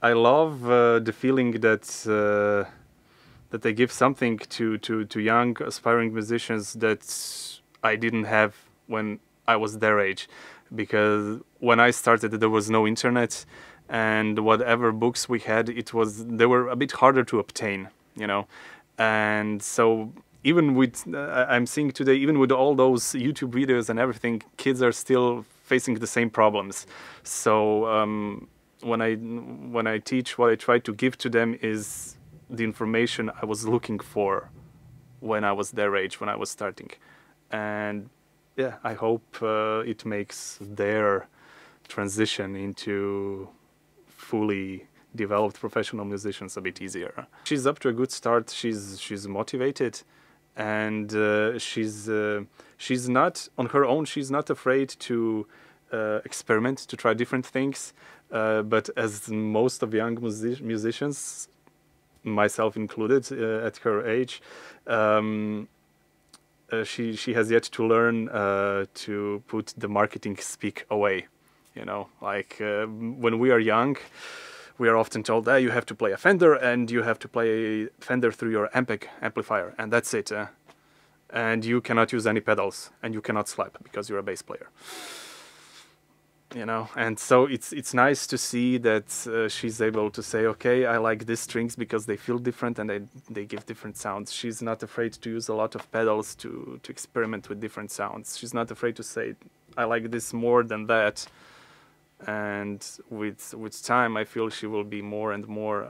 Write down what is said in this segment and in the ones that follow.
I love the feeling that that they give something to young aspiring musicians that I didn't have when I was their age, because when I started there was no internet, and whatever books we had, they were a bit harder to obtain, you know, and so even with I'm seeing today, even with all those YouTube videos and everything, kids are still facing the same problems. So when I teach, what I try to give to them is the information I was looking for when I was their age, when I was starting. And yeah, I hope it makes their transition into fully developed professional musicians a bit easier. She's up to a good start. She's motivated, and she's not on her own. She's not afraid to experiment, to try different things. But as most of young musicians, myself included, at her age, she has yet to learn to put the marketing speak away. You know, like when we are young, we are often told that you have to play a Fender and you have to play Fender through your Ampeg amplifier, and that's it. And you cannot use any pedals, and you cannot slap because you're a bass player. You know, and so it's nice to see that she's able to say, okay, I like these strings because they feel different and they give different sounds. She's not afraid to use a lot of pedals to experiment with different sounds. She's not afraid to say, I like this more than that. And with time, I feel she will be more and more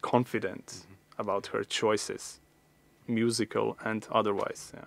confident about her choices, musical and otherwise. Yeah.